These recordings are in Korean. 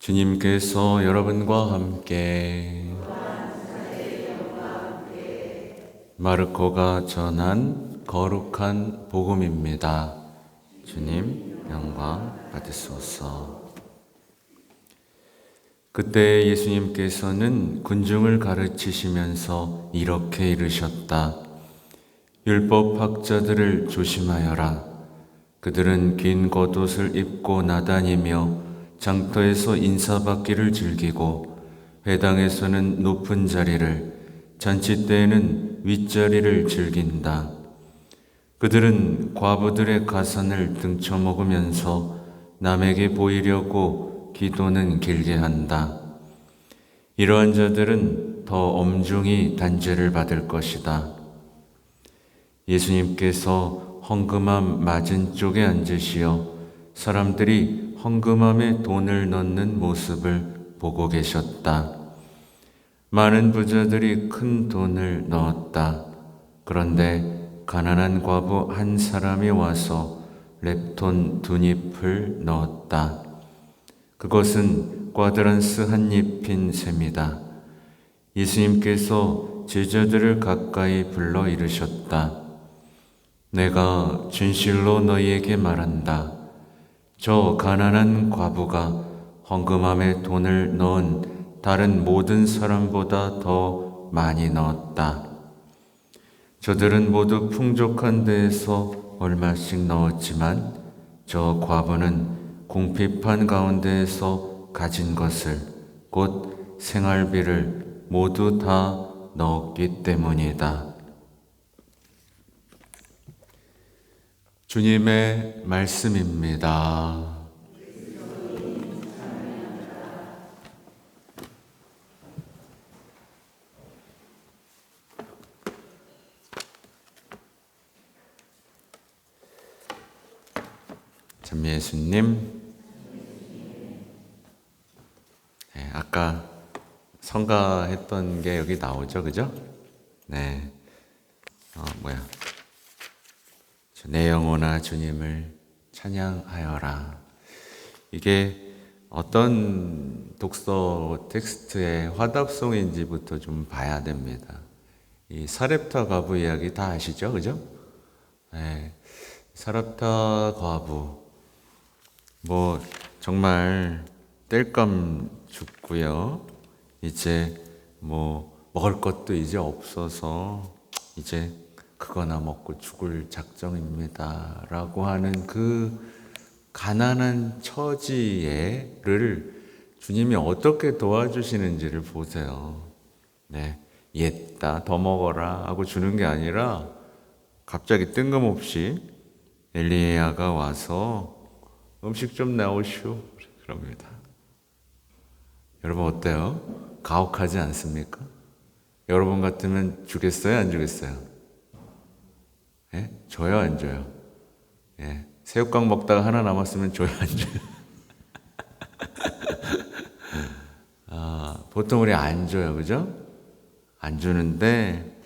주님께서 여러분과 함께 마르코가 전한 거룩한 복음입니다. 주님 영광 받으소서. 그때 예수님께서는 군중을 가르치시면서 이렇게 이르셨다. 율법학자들을 조심하여라. 그들은 긴 겉옷을 입고 나다니며 장터에서 인사받기를 즐기고 회당에서는 높은 자리를, 잔치 때에는 윗자리를 즐긴다. 그들은 과부들의 가산을 등쳐먹으면서 남에게 보이려고 기도는 길게 한다. 이러한 자들은 더 엄중히 단죄를 받을 것이다. 예수님께서 헌금함 맞은 쪽에 앉으시어 사람들이 헌금함에 돈을 넣는 모습을 보고 계셨다. 많은 부자들이 큰 돈을 넣었다. 그런데 가난한 과부 한 사람이 와서 렙돈 2잎을 넣었다. 그것은 꽈드란스 한 잎인 셈이다. 예수님께서 제자들을 가까이 불러 이르셨다. 내가 진실로 너희에게 말한다. 저 가난한 과부가 헌금함에 돈을 넣은 다른 모든 사람보다 더 많이 넣었다. 저들은 모두 풍족한 데에서 얼마씩 넣었지만 저 과부는 궁핍한 가운데에서 가진 것을, 곧 생활비를 모두 다 넣었기 때문이다. 주님의 말씀입니다. 참 예수님, 네, 아까 성가했던 게 여기 나오죠, 그죠? 네, 내 영혼아 주님을 찬양하여라. 이게 어떤 독서 텍스트의 화답송인지부터 좀 봐야 됩니다. 이 사렙타 과부 이야기 다 아시죠? 그죠? 네, 사렙타 과부 정말 땔감 죽고요. 이제 먹을 것도 이제 없어서 이제 그거나 먹고 죽을 작정입니다 라고 하는 그 가난한 처지를 주님이 어떻게 도와주시는지를 보세요. 네, 옛다 더 먹어라 하고 주는 게 아니라 갑자기 뜬금없이 엘리야가 와서 음식 좀 나오시오 그럽니다. 여러분 어때요? 가혹하지 않습니까? 여러분 같으면 주겠어요? 안 주겠어요? 예? 줘요? 안 줘요? 예. 새우깡 먹다가 하나 남았으면 줘요? 안 줘요? 보통 우리 안 줘요, 그죠? 안 주는데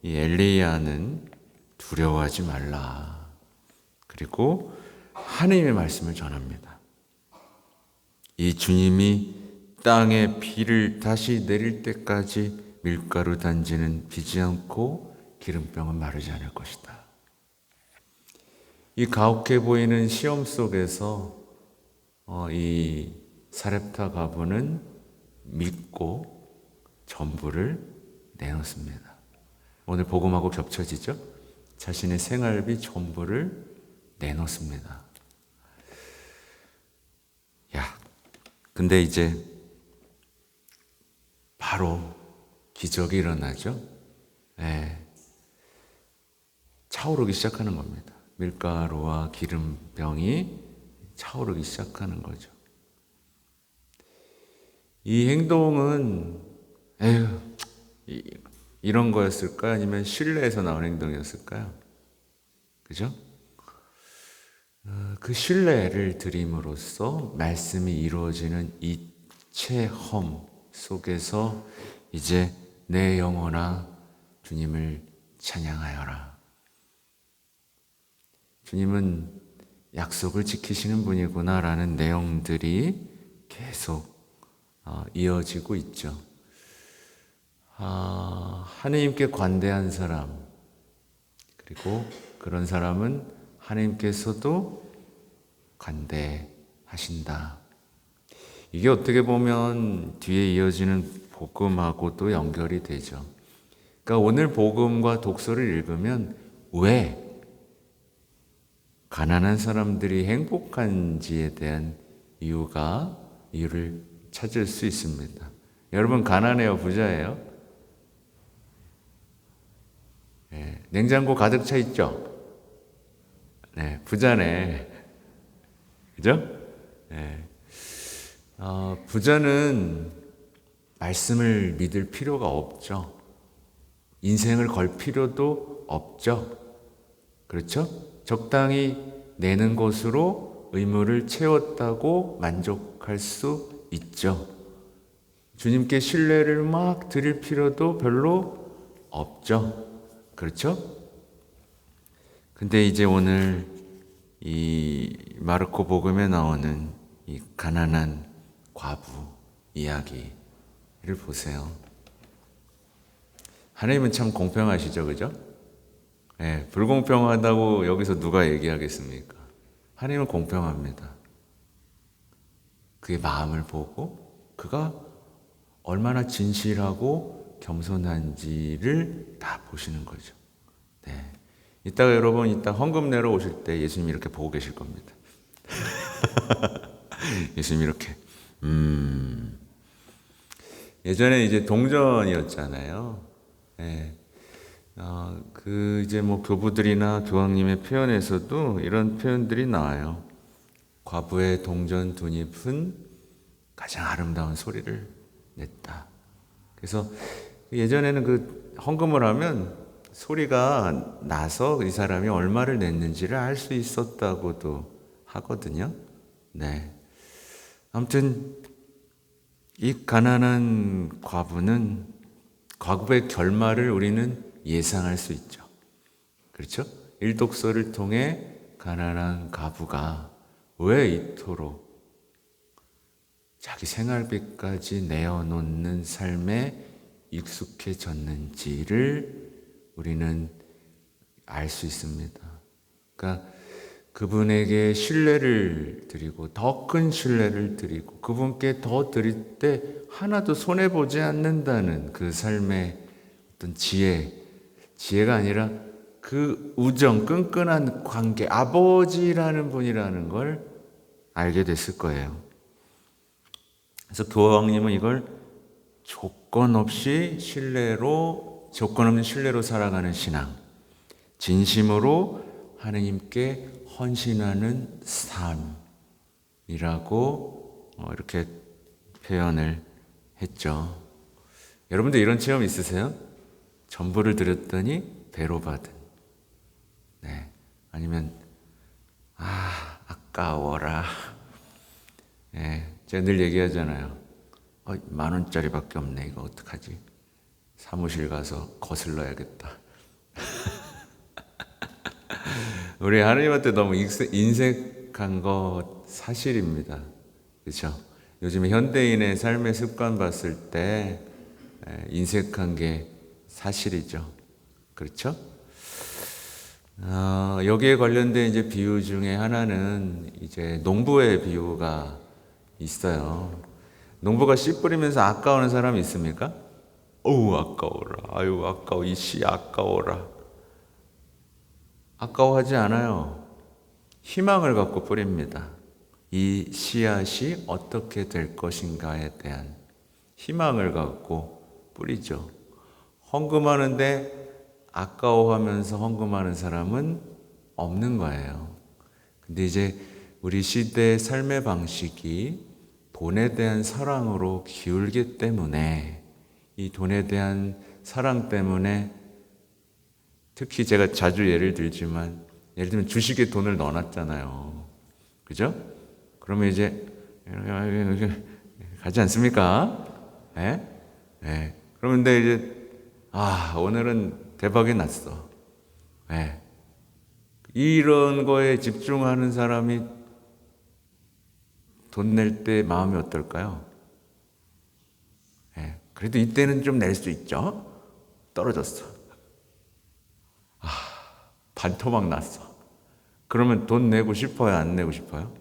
이 엘리야는 두려워하지 말라. 그리고 하나님의 말씀을 전합니다. 이 주님이 땅에 비를 다시 내릴 때까지 밀가루 단지는 비지 않고 기름병은 마르지 않을 것이다. 이 가혹해 보이는 시험 속에서 이 사렙타 과부는 믿고 전부를 내놓습니다. 오늘 복음하고 겹쳐지죠? 자신의 생활비 전부를 내놓습니다. 근데 이제 바로 기적이 일어나죠. 네. 차오르기 시작하는 겁니다. 밀가루와 기름병이 차오르기 시작하는 거죠. 이 행동은 이런 거였을까요? 아니면 신뢰에서 나온 행동이었을까요? 그죠? 그 신뢰를 드림으로써 말씀이 이루어지는 이 체험 속에서 이제 내 영혼아 주님을 찬양하여라. 주님은 약속을 지키시는 분이구나라는 내용들이 계속 이어지고 있죠. 하느님께 관대한 사람, 그리고 그런 사람은 하느님께서도 관대하신다. 이게 어떻게 보면 뒤에 이어지는 복음하고도 연결이 되죠. 그러니까 오늘 복음과 독서를 읽으면 왜 가난한 사람들이 행복한지에 대한 이유를 찾을 수 있습니다. 여러분 가난해요, 부자예요? 네, 냉장고 가득 차 있죠? 네, 부자네. 그죠? 네. 부자는 말씀을 믿을 필요가 없죠. 인생을 걸 필요도 없죠. 그렇죠? 적당히 내는 것으로 의무를 채웠다고 만족할 수 있죠. 주님께 신뢰를 막 드릴 필요도 별로 없죠. 그렇죠? 근데 이제 오늘 이 마르코 복음에 나오는 이 가난한 과부 이야기를 보세요. 하나님은 참 공평하시죠, 그죠? 네, 불공평하다고 여기서 누가 얘기하겠습니까? 하나님은 공평합니다. 그의 마음을 보고 그가 얼마나 진실하고 겸손한지를 다 보시는 거죠. 네. 이따가 여러분 이따 헌금 내러 오실 때 예수님이 이렇게 보고 계실 겁니다. 예수님이 이렇게 예전에 이제 동전이었잖아요. 네. 이제 뭐 교부들이나 교황님의 표현에서도 이런 표현들이 나와요. 과부의 동전 두 잎은 가장 아름다운 소리를 냈다. 그래서 예전에는 그 헌금을 하면 소리가 나서 이 사람이 얼마를 냈는지를 알 수 있었다고도 하거든요. 네. 아무튼 이 가난한 과부의 결말을 우리는 예상할 수 있죠. 그렇죠? 일독서를 통해 가난한 과부가 왜 이토록 자기 생활비까지 내어놓는 삶에 익숙해졌는지를 우리는 알 수 있습니다. 그러니까 그분에게 신뢰를 드리고 더 큰 신뢰를 드리고 그분께 더 드릴 때 하나도 손해보지 않는다는 그 삶의 어떤 지혜가 아니라 그 우정, 끈끈한 관계, 아버지라는 분이라는 걸 알게 됐을 거예요. 그래서 교황님은 이걸 조건 없는 신뢰로 살아가는 신앙, 진심으로 하느님께 헌신하는 삶이라고 이렇게 표현을 했죠. 여러분들 이런 체험 있으세요? 전부를 드렸더니 배로 받은. 네. 아니면 아까워라. 네. 제가 늘 얘기하잖아요. 10,000원짜리밖에 없네. 이거 어떡하지? 사무실 가서 거슬러야겠다. 우리 하나님한테 너무 인색한 것 사실입니다. 그렇죠? 요즘 현대인의 삶의 습관 봤을 때 인색한 게 사실이죠. 그렇죠? 여기에 관련된 이제 비유 중에 하나는 이제 농부의 비유가 있어요. 농부가 씨 뿌리면서 아까워하는 사람이 있습니까? 어우, 아까워라. 아유, 아까워. 이 씨 아까워라. 아까워하지 않아요. 희망을 갖고 뿌립니다. 이 씨앗이 어떻게 될 것인가에 대한 희망을 갖고 뿌리죠. 헌금하는데 아까워하면서 헌금하는 사람은 없는 거예요. 근데 이제 우리 시대의 삶의 방식이 돈에 대한 사랑으로 기울기 때문에 이 돈에 대한 사랑 때문에 특히 제가 자주 예를 들지만 예를 들면 주식에 돈을 넣어놨잖아요. 그죠? 그러면 이제 가지 않습니까? 예? 예. 그런데 이제 오늘은 대박이 났어. 예. 이런 거에 집중하는 사람이 돈 낼 때 마음이 어떨까요? 예, 그래도 이때는 좀 낼 수 있죠. 떨어졌어. 반토막 났어. 그러면 돈 내고 싶어요? 안 내고 싶어요?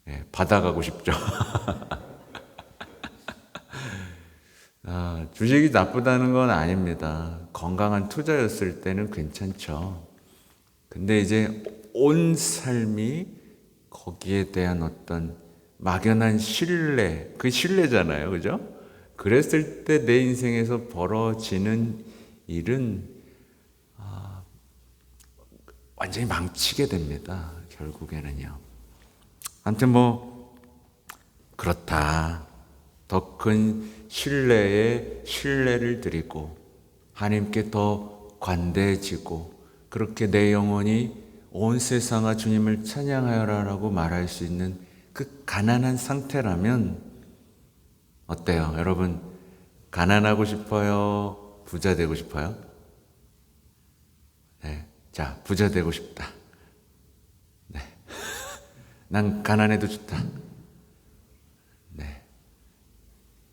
예, 받아가고 싶죠. 주식이 나쁘다는 건 아닙니다. 건강한 투자였을 때는 괜찮죠. 근데 이제 온 삶이 거기에 대한 어떤 막연한 신뢰, 그 신뢰잖아요. 그죠? 그랬을 때 내 인생에서 벌어지는 일은 완전히 망치게 됩니다. 결국에는요. 아무튼 그렇다. 더 큰 신뢰에 신뢰를 드리고 하나님께 더 관대해지고 그렇게 내 영혼이 온 세상아 주님을 찬양하여라라고 말할 수 있는 그 가난한 상태라면 어때요? 여러분 가난하고 싶어요? 부자 되고 싶어요? 네. 자, 부자 되고 싶다. 네. 난 가난해도 좋다. 네.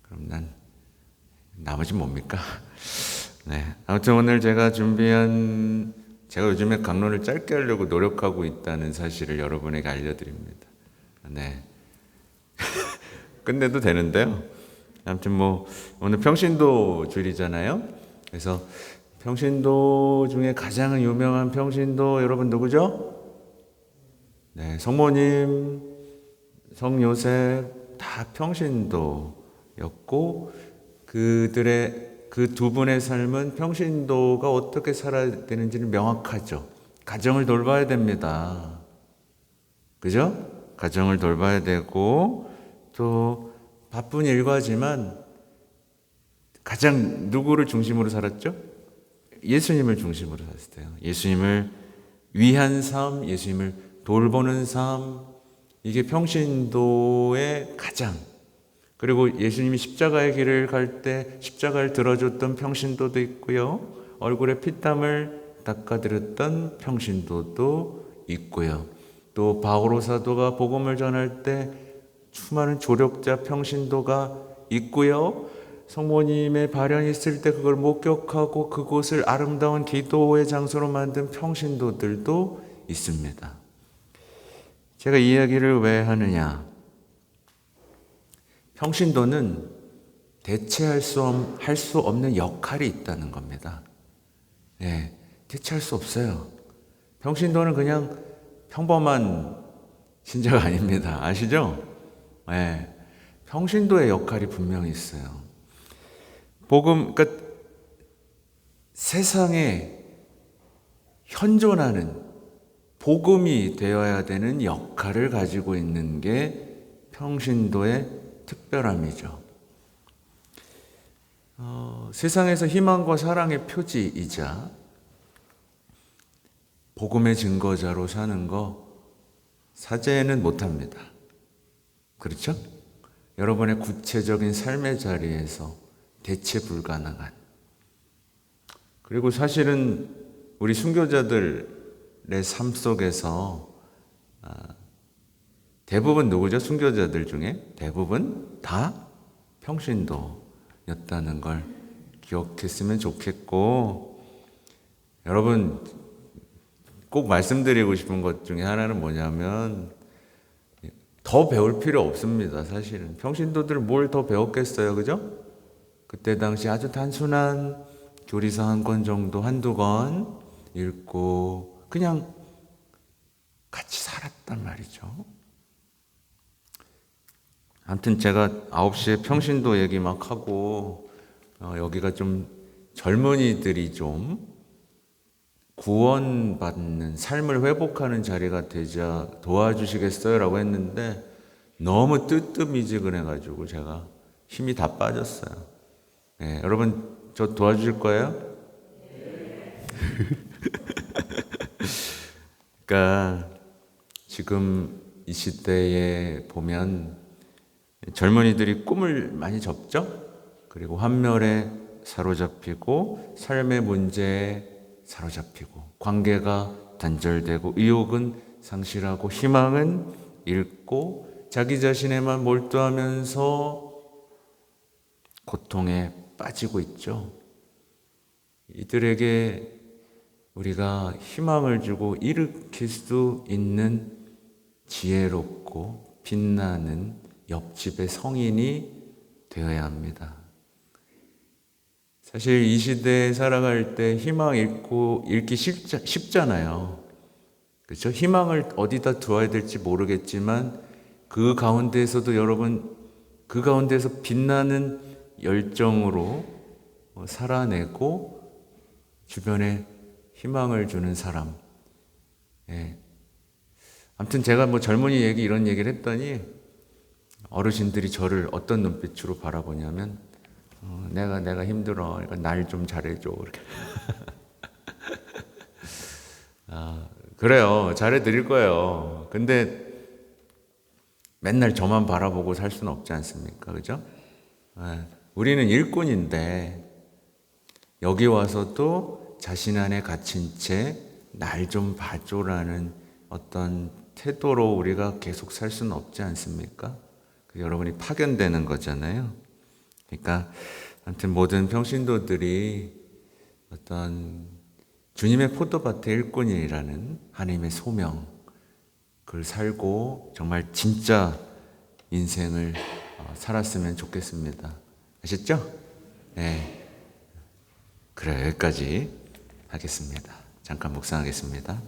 그럼 난 나머지 뭡니까? 네. 아무튼 오늘 제가 요즘에 강론을 짧게 하려고 노력하고 있다는 사실을 여러분에게 알려드립니다. 네. 끝내도 되는데요. 아무튼 오늘 평신도 주일이잖아요. 그래서 평신도 중에 가장 유명한 평신도 여러분 누구죠? 네, 성모님, 성요셉 다 평신도였고 그들의 그 두 분의 삶은 평신도가 어떻게 살아야 되는지는 명확하죠. 가정을 돌봐야 됩니다. 그죠? 가정을 돌봐야 되고 또 바쁜 일과지만 가장 누구를 중심으로 살았죠? 예수님을 중심으로 살았어요. 예수님을 위한 삶, 예수님을 돌보는 삶, 이게 평신도의 가장. 그리고 예수님이 십자가의 길을 갈 때 십자가를 들어줬던 평신도도 있고요. 얼굴에 피땀을 닦아드렸던 평신도도 있고요. 또 바오로 사도가 복음을 전할 때 수많은 조력자 평신도가 있고요. 성모님의 발현이 있을 때 그걸 목격하고 그곳을 아름다운 기도의 장소로 만든 평신도들도 있습니다. 제가 이 이야기를 왜 하느냐? 평신도는 대체할 수 없는 역할이 있다는 겁니다. 예, 대체할 수 없어요. 평신도는 그냥 평범한 신자가 아닙니다. 아시죠? 예, 평신도의 역할이 분명히 있어요. 그러니까 세상에 현존하는 복음이 되어야 되는 역할을 가지고 있는 게 평신도의 특별함이죠. 세상에서 희망과 사랑의 표지이자 복음의 증거자로 사는 거 사죄는 못합니다. 그렇죠? 여러분의 구체적인 삶의 자리에서 대체 불가능한. 그리고 사실은 우리 순교자들의 삶 속에서 대부분 누구죠? 순교자들 중에 대부분 다 평신도였다는 걸 기억했으면 좋겠고, 여러분 꼭 말씀드리고 싶은 것 중에 하나는 뭐냐면 더 배울 필요 없습니다. 사실은 평신도들 뭘 더 배웠겠어요, 그죠? 그때 당시 아주 단순한 교리서 한 권 정도 한두 권 읽고 그냥 같이 살았단 말이죠. 아무튼 제가 9시에 평신도 얘기 막 하고 여기가 좀 젊은이들이 좀 구원받는 삶을 회복하는 자리가 되자 도와주시겠어요? 라고 했는데 너무 뜨뜻미지근해가지고 제가 힘이 다 빠졌어요. 네, 여러분 저 도와주실 거예요? 그러니까 지금 이 시대에 보면 젊은이들이 꿈을 많이 접죠. 그리고 환멸에 사로잡히고 삶의 문제에 사로잡히고 관계가 단절되고 의욕은 상실하고 희망은 잃고 자기 자신에만 몰두하면서 고통에 빠지고 있죠. 이들에게 우리가 희망을 주고 일으킬 수 있는 지혜롭고 빛나는 옆집의 성인이 되어야 합니다. 사실 이 시대에 살아갈 때 희망 잃기 쉽잖아요. 그렇죠? 희망을 어디다 두어야 될지 모르겠지만 그 가운데에서도 여러분, 그 가운데서 빛나는 열정으로 살아내고 주변에 희망을 주는 사람. 예. 아무튼 제가 뭐 젊은이 얘기 이런 얘기를 했더니 어르신들이 저를 어떤 눈빛으로 바라보냐면 내가 힘들어. 그러니까 날 좀 잘해줘. 이렇게. 그래요. 잘해드릴 거예요. 근데 맨날 저만 바라보고 살 수는 없지 않습니까? 그죠? 우리는 일꾼인데 여기 와서도 자신 안에 갇힌 채 날 좀 봐줘라는 어떤 태도로 우리가 계속 살 수는 없지 않습니까? 여러분이 파견되는 거잖아요. 그러니까 아무튼 모든 평신도들이 어떤 주님의 포도밭의 일꾼이라는 하나님의 소명, 그걸 살고 정말 진짜 인생을 살았으면 좋겠습니다. 아셨죠? 네. 그래, 여기까지 하겠습니다. 잠깐 묵상하겠습니다.